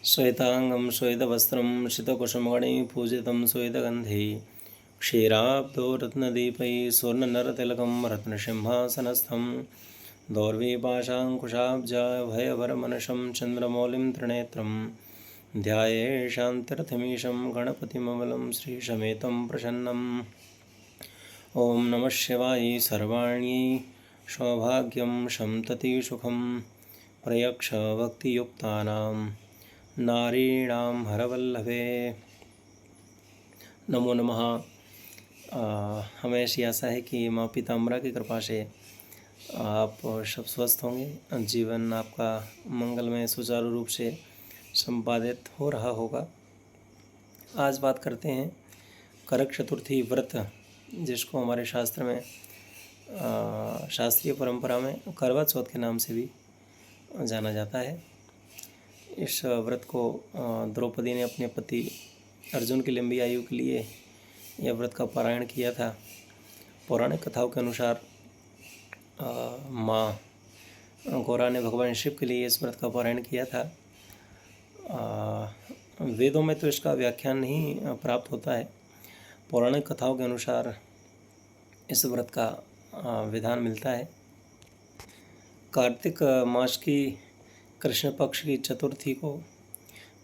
श्वेतांगं श्वेतवस्त्रं शितकुसुममणिं पूजितं श्वेतगन्धे क्षीराब्धो रत्नदीपैः स्वर्णनरतिलकं रत्नसिंहासनस्थं दौर्वीपाशाङ्कुशाब्जाभयवरमनशं चन्द्रमौलिं त्रिनेत्रं ध्याये शान्तिरथमीशं गणपतिममलं श्रीशमेतं प्रसन्नम्। ॐ नमः शिवाय सर्वाण्यै सौभाग्यं सन्तति सुखं प्रयक्ष भक्तियुक्तानां नारीणां हरवल्लभे। नमो नमः। हमें ऐसी आशा है कि माँ पीताम्बरा की कृपा से आप सब स्वस्थ होंगे, जीवन आपका मंगलमय सुचारू रूप से संपादित हो रहा होगा। आज बात करते हैं करक चतुर्थी व्रत, जिसको हमारे शास्त्र में शास्त्रीय परंपरा में करवा चौथ के नाम से भी जाना जाता है। इस व्रत को द्रौपदी ने अपने पति अर्जुन की लंबी आयु के लिए यह व्रत का पारायण किया था। पौराणिक कथाओं के अनुसार माँ गौरा ने भगवान शिव के लिए इस व्रत का पारायण किया था। वेदों में तो इसका व्याख्यान नहीं प्राप्त होता है। पौराणिक कथाओं के अनुसार इस व्रत का विधान मिलता है। कार्तिक मास की कृष्ण पक्ष की चतुर्थी को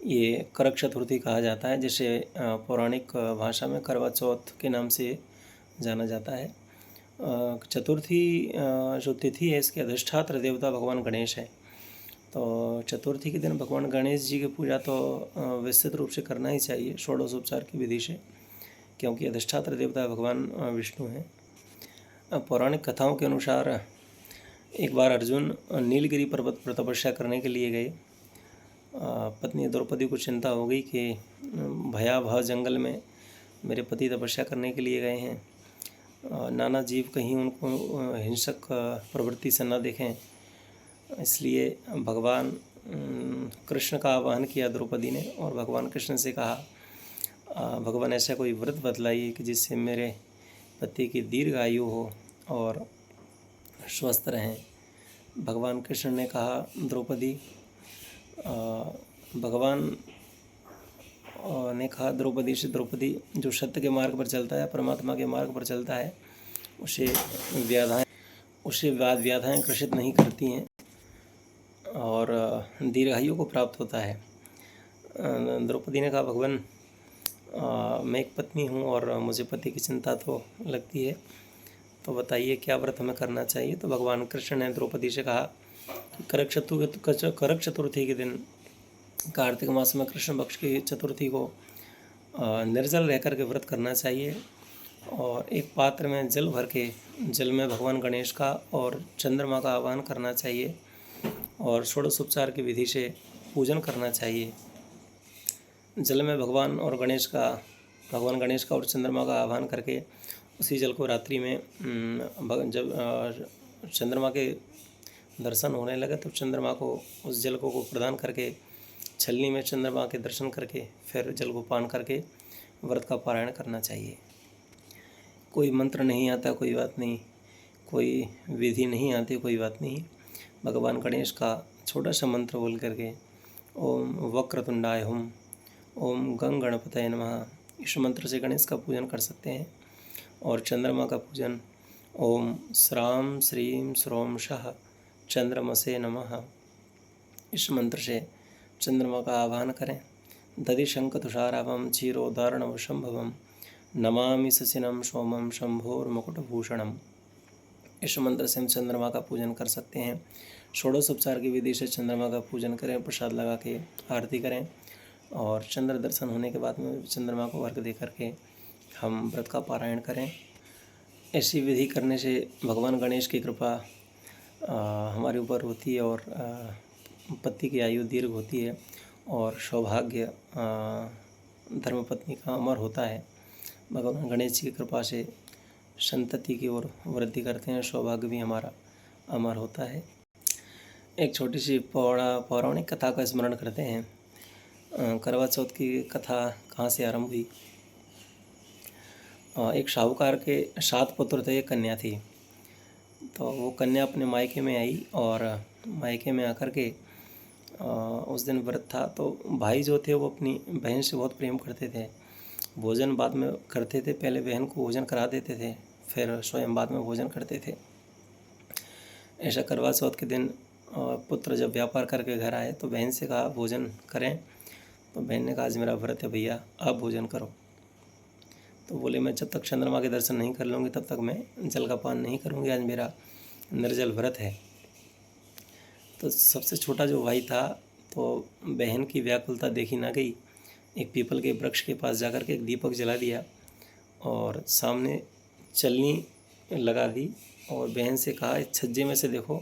ये करक चतुर्थी कहा जाता है, जिसे पौराणिक भाषा में करवा चौथ के नाम से जाना जाता है। चतुर्थी जो तिथि है, इसके अधिष्ठात्र देवता भगवान गणेश है। तो चतुर्थी के दिन भगवान गणेश जी की पूजा तो विस्तृत रूप से करना ही चाहिए षोडशोपचार की विधि से, क्योंकि अधिष्ठात्र देवता भगवान विष्णु हैं। पौराणिक कथाओं के अनुसार एक बार अर्जुन नीलगिरी पर्वत पर तपस्या करने के लिए गए। पत्नी द्रौपदी को चिंता हो गई कि भयावह जंगल में मेरे पति तपस्या करने के लिए गए हैं, नाना जीव कहीं उनको हिंसक प्रवृत्ति से न देखें, इसलिए भगवान कृष्ण का आह्वान किया द्रौपदी ने। और भगवान कृष्ण से कहा, भगवान ऐसा कोई व्रत बतलाइए कि जिससे मेरे पति की दीर्घ आयु हो और स्वस्थ रहें। भगवान कृष्ण ने कहा, द्रौपदी भगवान ने कहा द्रौपदी से, द्रौपदी जो सत्य के मार्ग पर चलता है, परमात्मा के मार्ग पर चलता है, उसे व्याधाएँ ग्रसित नहीं करती हैं और दीर्घायु को प्राप्त होता है। द्रौपदी ने कहा, भगवान मैं एक पत्नी हूँ और मुझे पति की चिंता तो लगती है, तो बताइए क्या व्रत हमें करना चाहिए। तो भगवान कृष्ण ने द्रौपदी से कहा कि करक चतुर्थी के दिन, कार्तिक मास में कृष्ण पक्ष की चतुर्थी को निर्जल रह कर के व्रत करना चाहिए और एक पात्र में जल भर के जल में भगवान गणेश का और चंद्रमा का आह्वान करना चाहिए और षोडशोपचार की विधि से पूजन करना चाहिए। जल में भगवान गणेश का और चंद्रमा का आह्वान करके उसी जल को रात्रि में जब चंद्रमा के दर्शन होने लगे तो चंद्रमा को उस जल को प्रदान करके छलनी में चंद्रमा के दर्शन करके फिर जल को पान करके व्रत का पारायण करना चाहिए। कोई मंत्र नहीं आता, कोई बात नहीं, कोई विधि नहीं आती, कोई बात नहीं, भगवान गणेश का छोटा सा मंत्र बोल करके ओम वक्रतुंडाय हुम, ओम गंग गणपतये नमः, इस मंत्र से गणेश का पूजन कर सकते हैं। और चंद्रमा का पूजन ओम श्राम श्रीम श्रोम शः चंद्रमसे नमः, इस मंत्र से चंद्रमा का आह्वान करें। दधिशंख तुषाराभं क्षीरोदार्णवशंभवं नमामि शशिनं सोमं शंभोर्मुकुटभूषणम्, इस मंत्र से हम चंद्रमा का पूजन कर सकते हैं। षोडशोपचार की विधि से चंद्रमा का पूजन करें, प्रसाद लगा के आरती करें और चंद्र दर्शन होने के बाद में चंद्रमा को अर्घ्य दे करके हम व्रत का पारायण करें। ऐसी विधि करने से भगवान गणेश की कृपा हमारे ऊपर होती है और पति की आयु दीर्घ होती है और सौभाग्य धर्मपत्नी का अमर होता है। भगवान गणेश जी की कृपा से संतति की ओर वृद्धि करते हैं, सौभाग्य भी हमारा अमर होता है। एक छोटी सी पौराणिक कथा का स्मरण करते हैं। करवा चौथ की कथा कहाँ से आरंभ हुई। एक साहूकार के 7 पुत्र थे, एक कन्या थी। तो वो कन्या अपने मायके में आई और मायके में आकर के उस दिन व्रत था, तो भाई जो थे वो अपनी बहन से बहुत प्रेम करते थे। भोजन बाद में करते थे, पहले बहन को भोजन करा देते थे, फिर स्वयं बाद में भोजन करते थे। ऐसा करवा चौथ के दिन पुत्र जब व्यापार करके घर आए तो बहन से कहा भोजन करें, तो बहन ने कहा आज मेरा व्रत है भैया, आप भोजन करो। तो बोले मैं जब तक चंद्रमा के दर्शन नहीं कर लूँगी तब तक मैं जल का पान नहीं करूँगी, आज मेरा निर्जल व्रत है। तो सबसे छोटा जो भाई था, तो बहन की व्याकुलता देखी ना गई, एक पीपल के वृक्ष के पास जाकर के एक दीपक जला दिया और सामने चलनी लगा दी और बहन से कहा इस छज्जे में से देखो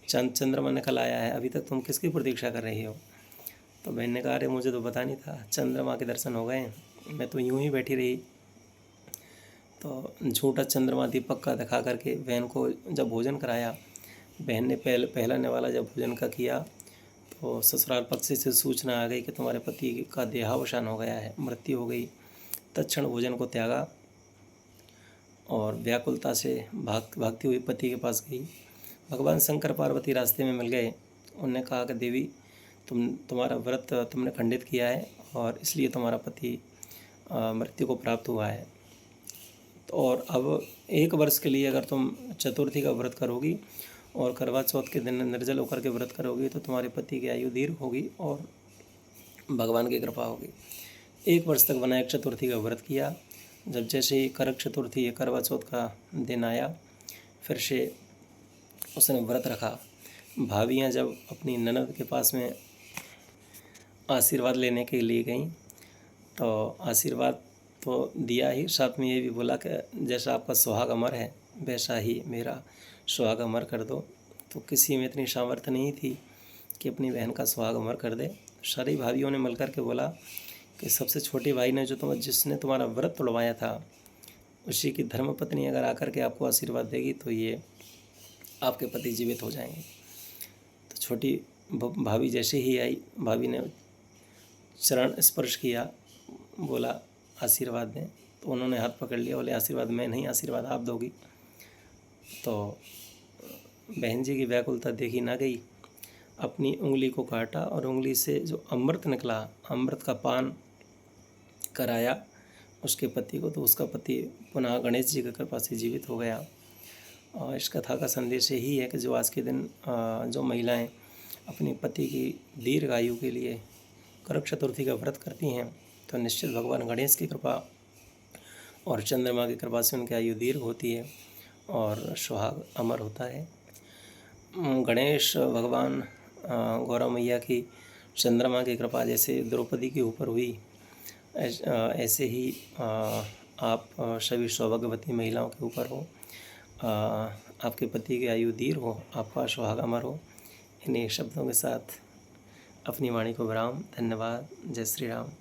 चंद्रमा निकल आया है, अभी तक तुम किसकी प्रतीक्षा कर रही हो। तो बहन ने कहा अरे मुझे तो पता नहीं था, चंद्रमा के दर्शन हो गए, मैं तो यूं ही बैठी रही। तो झूठा चंद्रमा दीपक का दिखा करके बहन को जब भोजन कराया, बहन ने पहला निवाला जब भोजन का किया तो ससुराल पक्ष से सूचना आ गई कि तुम्हारे पति का देहावसान हो गया है, मृत्यु हो गई। तत्क्षण भोजन को त्यागा और व्याकुलता से भागती हुई पति के पास गई। भगवान शंकर पार्वती रास्ते में मिल गए। उनने कहा कि देवी तुम्हारा व्रत तुमने खंडित किया है और इसलिए तुम्हारा पति मृत्यु को प्राप्त हुआ है। तो और अब 1 वर्ष के लिए अगर तुम चतुर्थी का व्रत करोगी और करवा चौथ के दिन निर्जल होकर के व्रत करोगी तो तुम्हारे पति की आयु दीर्घ होगी और भगवान की कृपा होगी। 1 वर्ष तक विनायक चतुर्थी का व्रत किया। जब जैसे ही करक चतुर्थी या करवा चौथ का दिन आया, फिर से उसने व्रत रखा। भाभियाँ जब अपनी ननद के पास में आशीर्वाद लेने के लिए गईं तो आशीर्वाद तो दिया ही, साथ में ये भी बोला कि जैसा आपका सुहाग अमर है वैसा ही मेरा सुहाग अमर कर दो। तो किसी में इतनी सामर्थ्य नहीं थी कि अपनी बहन का सुहाग अमर कर दे। सारी भाभियों ने मिलकर के बोला कि सबसे छोटे भाई ने जिसने तुम्हारा व्रत तोड़वाया था उसी की धर्मपत्नी अगर आकर के आपको आशीर्वाद देगी तो ये आपके पति जीवित हो जाएंगे। तो छोटी भाभी जैसे ही आई, भाभी ने चरण स्पर्श किया, बोला आशीर्वाद दें। तो उन्होंने हाथ पकड़ लिया, बोले आशीर्वाद मैं नहीं, आशीर्वाद आप दोगी। तो बहन जी की व्याकुलता देखी ना गई, अपनी उंगली को काटा और उंगली से जो अमृत निकला, अमृत का पान कराया उसके पति को, तो उसका पति पुनः गणेश जी की कृपा से जीवित हो गया। और इस कथा का संदेश यही है कि जो आज के दिन जो महिलाएं अपने पति की दीर्घ आयु के लिए करक चतुर्थी का व्रत करती हैं तो निश्चित भगवान गणेश की कृपा और चंद्रमा की कृपा से उनकी आयु दीर्घ होती है और सुहाग अमर होता है। गणेश भगवान गौरा मैया की चंद्रमा की कृपा जैसे द्रौपदी के ऊपर हुई, ऐसे ही आप सभी सौभाग्यवती महिलाओं के ऊपर हो। आपके पति की आयु दीर्घ हो, आपका सुहाग अमर हो। इन्हीं शब्दों के साथ अपनी वाणी को विराम। धन्यवाद। जय श्री राम।